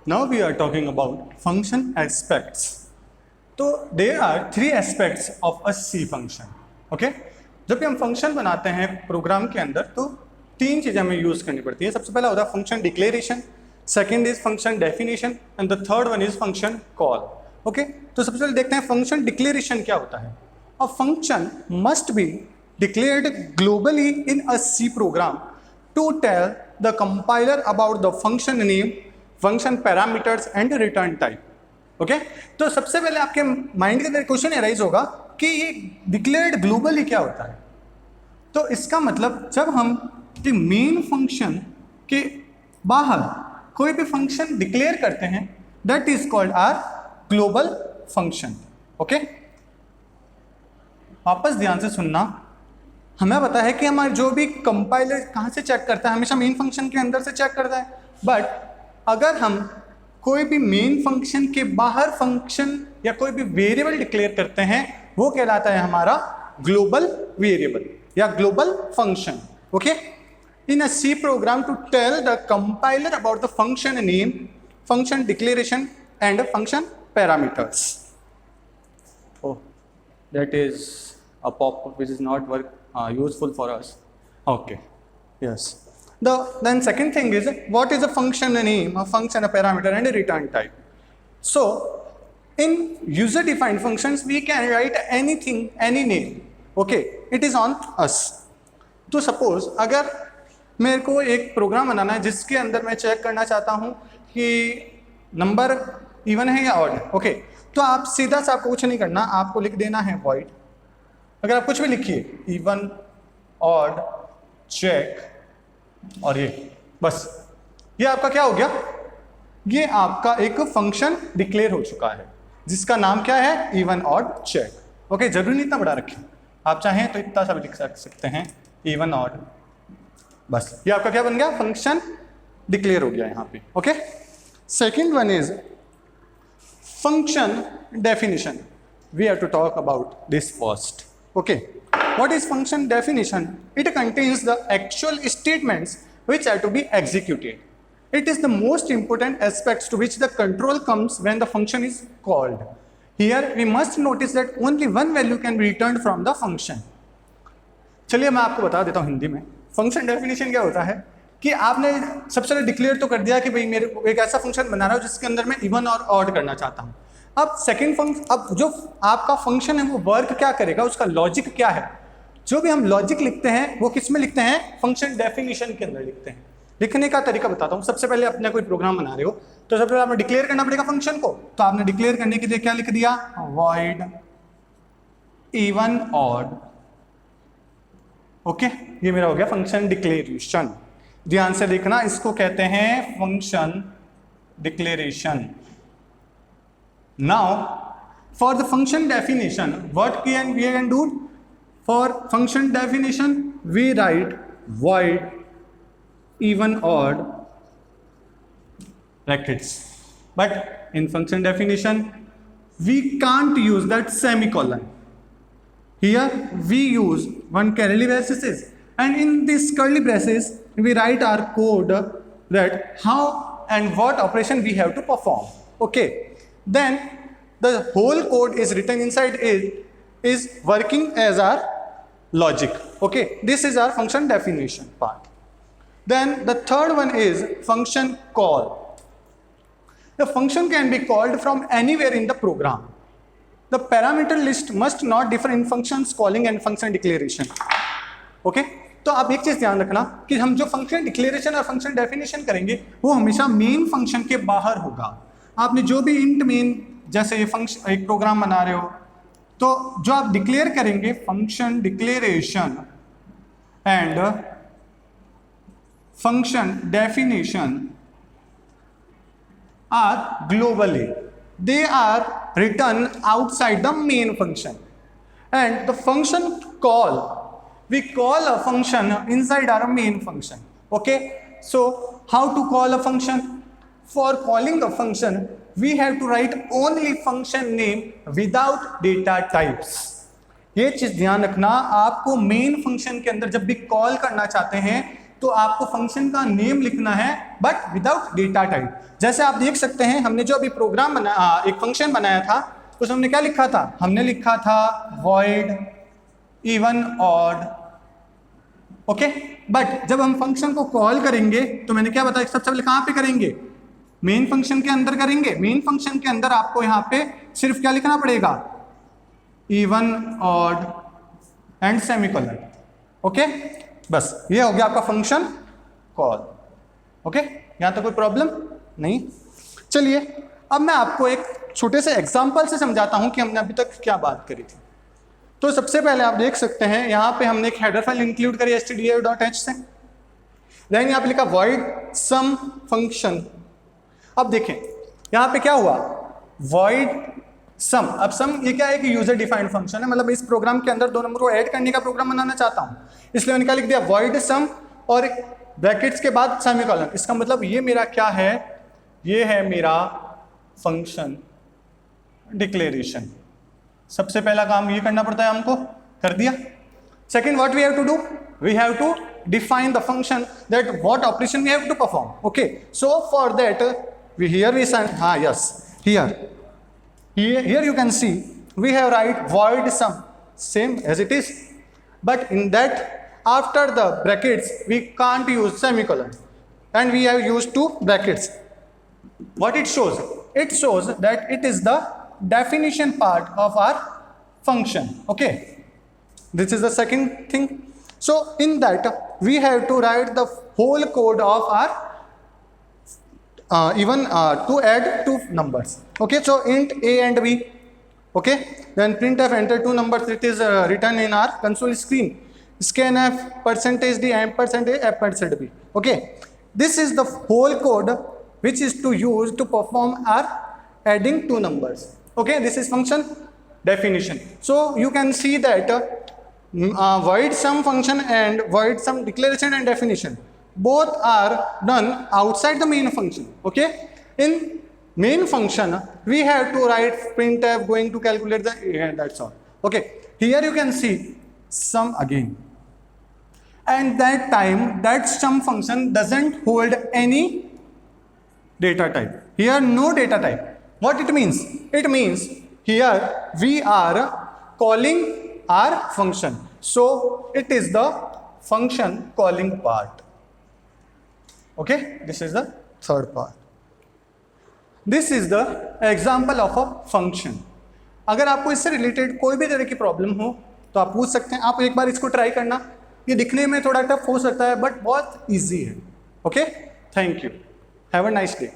Now we are talking about function aspects. तो there are three aspects of a C function. Okay? जब भी हम function बनाते हैं प्रोग्राम के अंदर तो तीन चीज़ें हमें यूज़ करनी पड़ती है. सबसे पहला होता है function declaration, second is function definition and the third one is function call. Okay, तो सबसे पहले देखते हैं फंक्शन डिक्लेरेशन क्या होता है. A function must be declared globally in a C program to tell the compiler about the function name, function parameters and return type. Okay? तो सबसे पहले आपके माइंड के अंदर क्वेश्चन अराइज होगा कि ये डिक्लेयर्ड ग्लोबली क्या होता है. तो इसका मतलब जब हम मेन फंक्शन के बाहर कोई भी फंक्शन डिक्लेयर करते हैं that is called our global function. Okay, वापस ध्यान से सुनना. हमें पता है कि हमारा जो भी कंपाइलर कहाँ से चेक करता है, हमेशा मेन फंक्शन के अंदर से चेक करता है. बट अगर हम कोई भी मेन फंक्शन के बाहर फंक्शन या कोई भी वेरिएबल डिक्लेयर करते हैं वो कहलाता है हमारा ग्लोबल वेरिएबल या global function. Okay, in a C program to tell the compiler about the function name, function declaration and function parameters. Oh, that is a pop-up which is not useful for us. Okay, yes. Then second thing is what is a function name, a function, a parameter and a return type. So in user defined functions we can write anything, any name. Okay, it is on us. तो suppose अगर मेरे को एक programme बनाना है जिसके अंदर मैं check करना चाहता हूँ कि नंबर इवन है या ऑड है. ओके, तो आप सीधा सा आपको कुछ नहीं करना, आपको लिख देना है void. अगर आप कुछ भी लिखिए इवन ऑड चेक और ये बस, ये आपका क्या हो गया, ये आपका एक फंक्शन डिक्लेयर हो चुका है जिसका नाम क्या है, इवन ऑड चेक. ओके, जरूरी नहीं इतना बड़ा रखें, आप चाहें तो इतना सा भी लिख सकते हैं इवन ऑड. बस ये आपका क्या बन गया, फंक्शन डिक्लेयर हो गया यहाँ पे. Okay, second one is function definition. We have to talk about this first. Okay, what is function definition? It contains the actual statements which are to be executed. It is the most important aspects to which the control comes when the function is called. Here we must notice that only one value can be returned from the function. चलिए मैं आपको बता देता हूँ हिंदी में. Function definition क्या होता है कि आपने सबसे पहले डिक्लेयर तो कर दिया कि भाई मेरे को एक ऐसा फंक्शन बना रहा हूँ जिसके अंदर मैं इवन और ऑड करना चाहता हूँ. अब सेकंड फंक्शन, अब जो आपका फंक्शन है वो वर्क क्या करेगा, उसका लॉजिक क्या है. जो भी हम लॉजिक लिखते हैं वो किस में लिखते हैं, फंक्शन डेफिनेशन के अंदर लिखते हैं. लिखने का तरीका बताता हूँ. सबसे पहले अपने कोई प्रोग्राम बना रहे हो तो सबसे पहले आपने डिक्लेयर करना पड़ेगा फंक्शन को. तो आपने डिक्लेयर करने के लिए क्या लिख दिया, वॉइड इवन ऑड. ओके, ये मेरा हो गया फंक्शन डिक्लेरेशन. ध्यान से देखना, इसको कहते हैं function declaration. Now, for the function definition, what we can do? For function definition, we write void even odd brackets. But in function definition, we can't use that semicolon. Here we use one curly braces, and in this curly braces, we write our code that how and what operation we have to perform. Okay. Then the whole code is written inside it is working as our logic. Okay, this is our function definition part. Then the third one is function call. The function can be called from anywhere in the program. The parameter list must not differ in functions calling and function declaration. Okay, तो आप एक चीज ध्यान रखना कि हम जो function declaration और फंक्शन डेफिनेशन करेंगे वो हमेशा मेन फंक्शन के बाहर होगा. आपने जो भी इंट मेन, जैसे ये फंक्शन एक प्रोग्राम बना रहे हो तो जो आप डिक्लेयर करेंगे function declaration and function definition are globally, they are written outside the main function. And the function call, we call a function inside our main function. Okay, so how to call a function? For calling a function we have to write only function name without data types. ये चीज ध्यान रखना, आपको main function के अंदर जब भी call करना चाहते हैं तो आपको फंक्शन का नेम लिखना है बट विदाउट डेटा टाइप। जैसे आप देख सकते हैं हमने जो अभी प्रोग्राम बनाया, एक फंक्शन बनाया था, उसमें हमने क्या लिखा था, हमने लिखा था void even odd, okay. But जब हम फंक्शन को कॉल करेंगे तो मैंने क्या बताया, सबसे पहले कहां पे करेंगे, मेन फंक्शन के अंदर करेंगे। मेन फंक्शन के अंदर आपको यहां पे सिर्फ क्या लिखना पड़ेगा, even odd and semicolon, okay. बस ये हो गया आपका फंक्शन कॉल, ओके। यहां तक कोई प्रॉब्लम नहीं। चलिए अब मैं आपको एक छोटे से एग्जांपल से समझाता हूं कि हमने अभी तक क्या बात करी थी। तो सबसे पहले आप देख सकते हैं यहां पे हमने एक हेडर फाइल इंक्लूड करी stdio.h से, देन यहां पे लिखा void sum फंक्शन। अब देखें यहां पे क्या हुआ, void sum। अब sum ये क्या है कि यूजर डिफाइंड फंक्शन है, मतलब इस प्रोग्राम के अंदर दो नंबर को ऐड करने का प्रोग्राम बनाना चाहता हूं, इसलिए मैंने क्या लिख दिया, void sum और ब्रैकेट्स के बाद सेमीकोलन। इसका मतलब ये मेरा क्या है, ये है मेरा फंक्शन डिक्लेरेशन। सबसे पहला काम ये करना पड़ता है हमको, कर दिया। Second what we have to do, we have to define the function that what operation we have to perform, okay। So for that we send here you can see we have write void sum same as it is, but in that after the brackets we can't use semicolon and we have used two brackets. What it shows, it shows that it is the definition part of our function, okay। This is the second thing। So in that we have to write the whole code of our to add two numbers, okay। So int a and b, okay, then printf enter two numbers, it is written in our console screen, scanf %d %a %b, okay। This is the whole code which is to use to perform our adding two numbers, okay। This is function definition। So you can see that void sum function and void sum declaration and definition both are done outside the main function, okay। In main function we have to write printf going to calculate the that's all, okay। Here you can see sum again, and that time that sum function doesn't hold any data type, here no data type। What it means, it means here we are calling our function, so it is the function calling part, okay। This is the third part। This is the example of a function। अगर आपको इससे related कोई भी तरह की problem हो तो आप पूछ सकते हैं, आप एक बार इसको ट्राई करना, ये दिखने में थोड़ा टफ हो सकता है बट बहुत ईजी है, okay. Thank you, have a nice day.